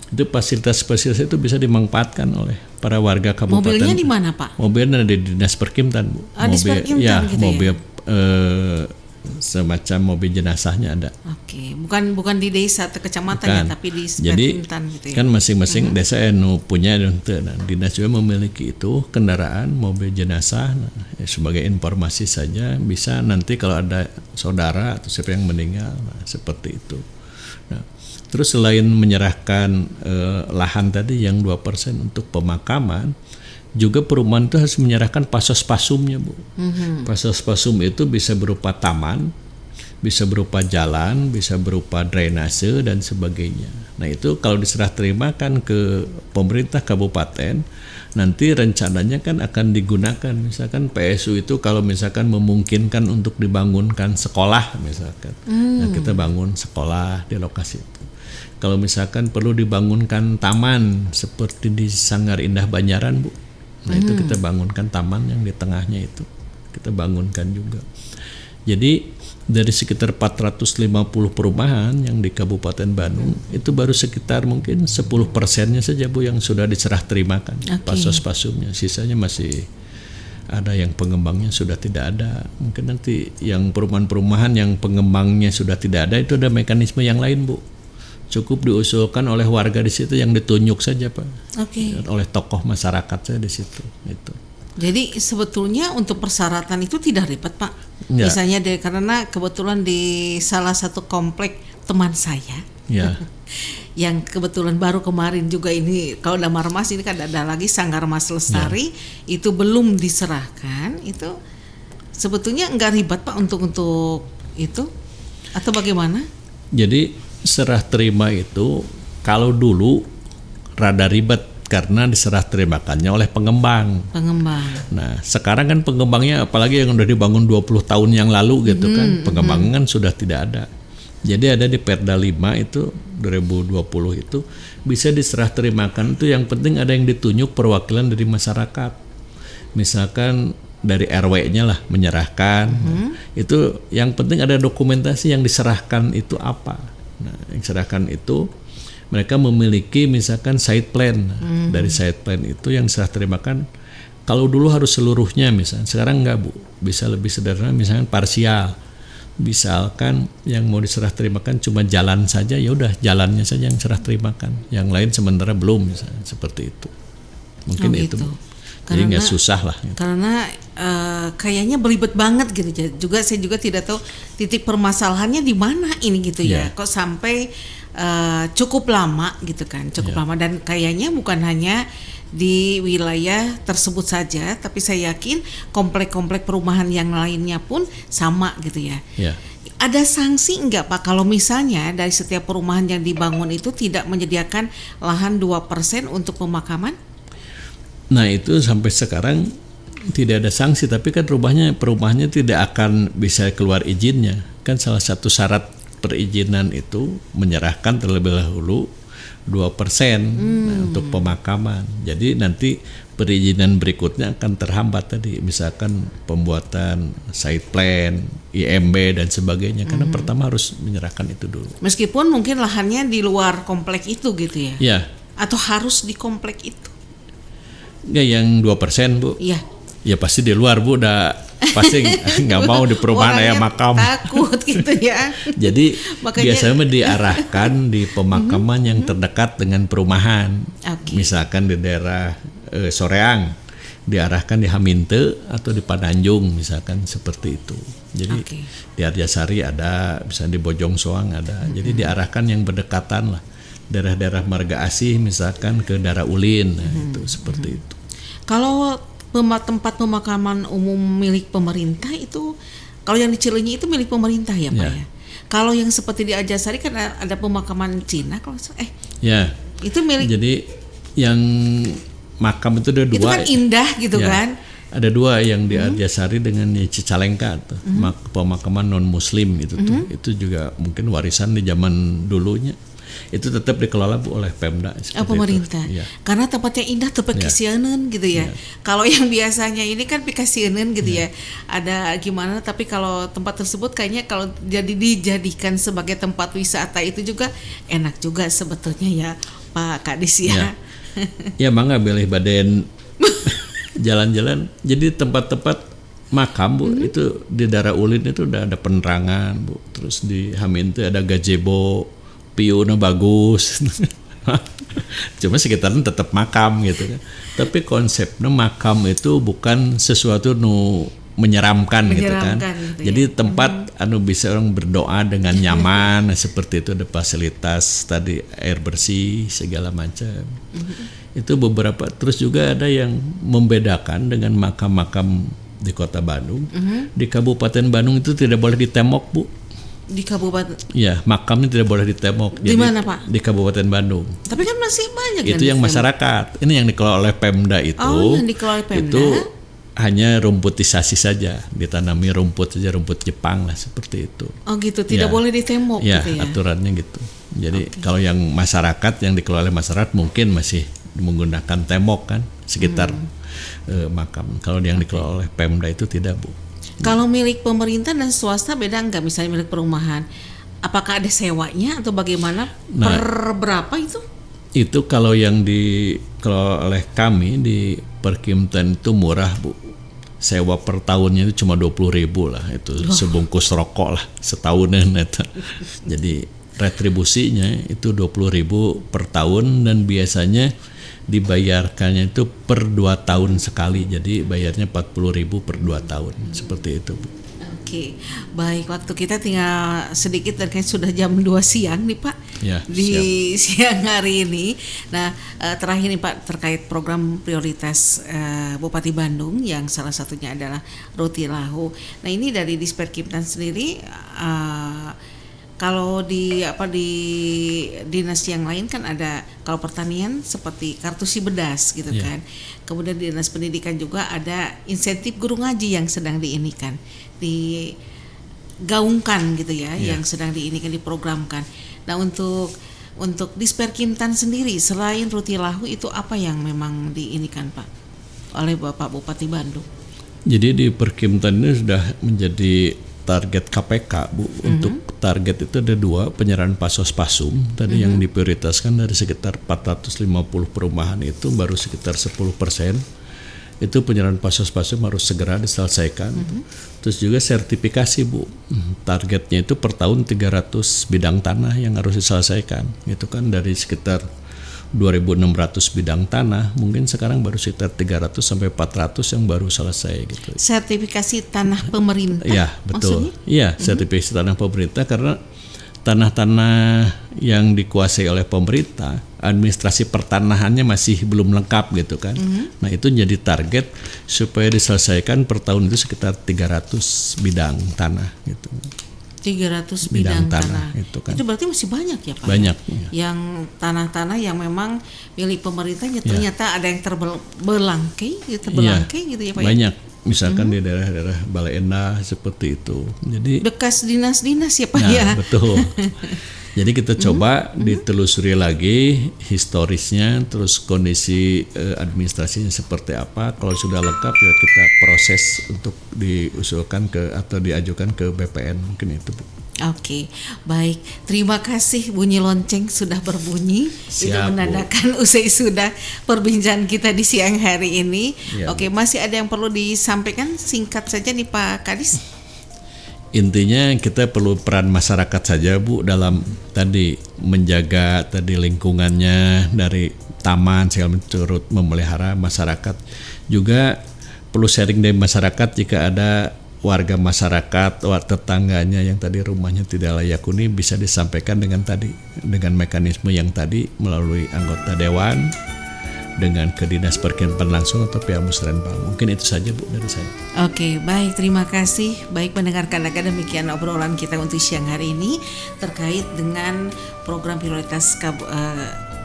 itu fasilitas itu bisa dimanfaatkan oleh para warga kabupaten. Mobilnya di mana Pak? Mobilnya di Dinas Perkimtan Bu. Mobil, ya, gitu mobil semacam mobil jenazahnya ada. Oke, bukan di desa atau kecamatan ya, tapi di Jadi Perkimtan gitu ya. kan masing-masing desa punya dinas juga memiliki itu kendaraan mobil jenazah. Nah, sebagai informasi saja, bisa nanti kalau ada saudara atau siapa yang meninggal, nah, seperti itu. Nah, terus selain menyerahkan lahan tadi yang 2% untuk pemakaman, juga perumahan itu harus menyerahkan pasos-pasumnya, Bu. Pasos-pasum itu bisa berupa taman, bisa berupa jalan, bisa berupa drainase dan sebagainya. Nah, itu kalau diserah terimakan ke pemerintah kabupaten, nanti rencananya kan akan digunakan. Misalkan PSU itu kalau misalkan memungkinkan untuk dibangunkan sekolah misalkan, nah kita bangun sekolah di lokasi itu. Kalau misalkan perlu dibangunkan taman seperti di Sanggar Indah Banjaran, Bu, nah itu kita bangunkan taman yang di tengahnya itu kita bangunkan juga. Jadi dari sekitar 450 perumahan yang di Kabupaten Bandung itu baru sekitar mungkin 10%-nya saja, Bu, yang sudah diserah terimakan pasos-pasumnya. Sisanya masih ada yang pengembangnya sudah tidak ada. Mungkin nanti yang perumahan-perumahan yang pengembangnya sudah tidak ada itu ada mekanisme yang lain, Bu. Cukup diusulkan oleh warga di situ yang ditunjuk saja, Pak. Oleh tokoh masyarakat saja di situ. Itu. Jadi sebetulnya untuk persyaratan itu tidak ribet, Pak. Ya. Misalnya karena kebetulan di salah satu komplek teman saya, ya. Yang kebetulan baru kemarin juga ini, kalau Damar Mas ini kan ada lagi Sanggar Mas Lestari, ya. Itu belum diserahkan. Itu sebetulnya enggak ribet, Pak, untuk itu atau bagaimana? Jadi serah terima itu kalau dulu rada ribet karena diserah terimakannya oleh pengembang. Nah, sekarang kan pengembangnya apalagi yang udah dibangun 20 tahun yang lalu gitu kan, pengembangan kan sudah tidak ada. Jadi ada di Perda 5 itu 2020 itu bisa diserah terimakan, itu yang penting ada yang ditunjuk perwakilan dari masyarakat. Misalkan dari RW-nya lah menyerahkan. Itu yang penting ada dokumentasi yang diserahkan itu apa. Nah, yang diserahkan itu mereka memiliki misalkan site plan. Dari site plan itu yang diserah terimakan, kalau dulu harus seluruhnya misalnya, sekarang enggak, Bu. Bisa lebih sederhana, misalkan parsial. Misalkan yang mau diserah terimakan cuma jalan saja, ya udah jalannya saja yang serah terimakan. Yang lain sementara belum, misalnya seperti itu. Mungkin itu. Jadi nggak susah lah. Gitu. Karena kayaknya belibet banget gitu. Saya juga tidak tahu titik permasalahannya di mana ini gitu ya. Kok sampai cukup lama gitu kan, lama, dan kayaknya bukan hanya di wilayah tersebut saja, tapi saya yakin komplek-komplek perumahan yang lainnya pun sama gitu ya. Ada sanksi enggak, Pak, kalau misalnya dari setiap perumahan yang dibangun itu tidak menyediakan lahan 2% untuk pemakaman? Nah, itu sampai sekarang tidak ada sanksi, tapi kan perumahannya tidak akan bisa keluar izinnya. Kan salah satu syarat perizinan itu menyerahkan terlebih dahulu 2% untuk pemakaman. Jadi nanti perizinan berikutnya akan terhambat tadi, misalkan pembuatan site plan, IMB dan sebagainya, karena pertama harus menyerahkan itu dulu. Meskipun mungkin lahannya di luar komplek itu gitu ya? Iya. Atau harus di komplek itu? Enggak, yang 2%, Bu. Iya. Ya pasti di luar, Bu, udah pasti nggak mau di perumahan ya makam. Takut gitu ya. Jadi biasanya diarahkan di pemakaman yang terdekat dengan perumahan. Misalkan di daerah Soreang, diarahkan di Haminte atau di Pananjung misalkan, seperti itu. Jadi di Arjasari ada, bisa di Bojong Soang ada. Jadi diarahkan yang berdekatan lah. Daerah-daerah Marga Asih misalkan ke daerah Ulin, nah, itu seperti itu. Kalau tempat pemakaman umum milik pemerintah itu, kalau yang di Cileunyi itu milik pemerintah ya, Pak ya. Kalau yang seperti di Arjasari kan ada pemakaman Cina kalau itu milik. Jadi yang makam itu ada dua. Itu kan indah gitu kan. Ada dua, yang di Arjasari dengan di Cicalengka tuh, pemakaman non muslim itu tuh. Itu juga mungkin warisan di zaman dulunya. Itu tetap dikelola, Bu, oleh Pemda pemerintah. Karena tempatnya indah terpikasianeun gitu ya. Kalau yang biasanya ini kan pikasianeun gitu ya. Ada gimana, tapi kalau tempat tersebut kayaknya kalau dijadikan sebagai tempat wisata itu juga enak juga sebetulnya ya, Pak Kadis ya. Ya mangga boleh baden jalan-jalan. Jadi tempat-tempat makam Bu, itu di daerah Ulin itu udah ada penerangan Bu. Terus di Hamin itu ada gazebo, view-nya bagus. Cuma sekitarnya tetap makam gitu kan. Tapi konsepnya makam itu bukan sesuatu menyeramkan gitu kan. Gitu ya. Jadi tempat bisa orang berdoa dengan nyaman seperti itu, ada fasilitas tadi air bersih segala macam. Itu beberapa. Terus juga ada yang membedakan dengan makam-makam di Kota Bandung. Di Kabupaten Bandung itu tidak boleh ditemok Bu. Di kabupaten. Ya, makamnya tidak boleh ditemok. Di mana Pak? Di Kabupaten Bandung. Tapi kan masih banyak. Itu yang masyarakat. Ini yang dikelola oleh Pemda itu. Oh, yang dikelola Pemda. Itu hanya rumputisasi saja, ditanami rumput saja, rumput Jepang lah seperti itu. Oh gitu, tidak boleh ditemok ya, gitu ya. Aturannya gitu. Jadi kalau yang masyarakat, yang dikelola oleh masyarakat mungkin masih menggunakan temok kan sekitar makam. Kalau yang dikelola oleh Pemda itu tidak Bu. Kalau milik pemerintah dan swasta beda enggak? Misalnya milik perumahan, apakah ada sewanya atau bagaimana? Per berapa itu? Itu kalau yang dikelola oleh kami di Perkimtan itu murah Bu. Sewa per tahunnya itu cuma 20.000 lah, itu sebungkus rokok lah setahunan itu. Jadi retribusinya itu 20.000 per tahun dan biasanya dibayarkannya itu per 2 tahun sekali, jadi bayarnya 40.000 per 2 tahun seperti itu Bu. Oke, baik, waktu kita tinggal sedikit dan kayak sudah jam 2 siang nih Pak ya, di siang hari ini. Nah terakhir nih Pak terkait program prioritas Bupati Bandung yang salah satunya adalah Roti Lahu. Nah ini dari Disperkimtan sendiri kalau di dinas yang lain kan ada, kalau pertanian seperti kartu si bedas gitu kan. Kemudian di dinas pendidikan juga ada insentif guru ngaji yang sedang digaungkan gitu ya, yang sedang diprogramkan. Nah untuk Disperkimtan sendiri selain Roti Lahu itu apa yang memang diinikan Pak oleh Bapak Bupati Bandung? Jadi di Perkimtan ini sudah menjadi target KPK Bu. Untuk target itu ada 2, penyerahan pasos-pasum tadi yang diprioritaskan dari sekitar 450 perumahan itu baru sekitar 10%. Itu penyerahan pasos-pasum harus segera diselesaikan. Terus juga sertifikasi Bu. Targetnya itu per tahun 300 bidang tanah yang harus diselesaikan. Itu kan dari sekitar 2.600 bidang tanah, mungkin sekarang baru sekitar 300 sampai 400 yang baru selesai gitu. Sertifikasi tanah pemerintah. Iya, betul. Iya, sertifikasi tanah pemerintah karena tanah-tanah yang dikuasai oleh pemerintah, administrasi pertanahannya masih belum lengkap gitu kan. Nah, itu jadi target supaya diselesaikan per tahun itu sekitar 300 bidang tanah gitu. 300 bidang tanah. Itu kan. Itu berarti masih banyak ya Pak? Banyak. Ya? Yang tanah-tanah yang memang milik pemerintahnya ternyata ada yang terbelangkai gitu ya Pak? Banyak. Misalkan di daerah-daerah Bale Endah seperti itu. Jadi bekas dinas-dinas ya Pak ya? Betul. Jadi kita coba ditelusuri lagi historisnya, terus kondisi administrasinya seperti apa. Kalau sudah lengkap ya kita proses untuk diusulkan atau diajukan ke BPN, mungkin itu Bu. Oke, baik. Terima kasih bunyi lonceng sudah berbunyi. Siap, itu menandakan usai sudah perbincangan kita di siang hari ini. Ya, oke, masih ada yang perlu disampaikan singkat saja nih Pak Kadis? Intinya kita perlu peran masyarakat saja Bu dalam tadi menjaga tadi lingkungannya dari taman segala turut memelihara masyarakat. Juga perlu sharing dari masyarakat jika ada warga masyarakat, tetangganya yang tadi rumahnya tidak layak huni bisa disampaikan dengan mekanisme yang tadi melalui anggota dewan dengan ke dinas perkimpan langsung atau pihak musrenbang. Mungkin itu saja Bu dari saya. Oke, baik, terima kasih. Baik mendengarkan demikian obrolan kita untuk siang hari ini terkait dengan program prioritas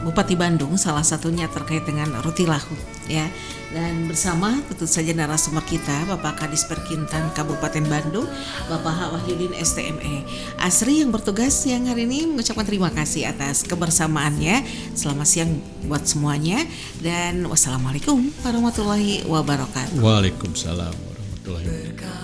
Bupati Bandung, salah satunya terkait dengan Roti Lahu ya. Dan bersama tentu saja narasumber kita Bapak Kadis Perkintan Kabupaten Bandung, Bapak H. Wahyudin STME. Asri yang bertugas siang hari ini mengucapkan terima kasih atas kebersamaannya. Selamat siang buat semuanya dan wassalamualaikum warahmatullahi wabarakatuh. Waalaikumsalam warahmatullahi wabarakatuh.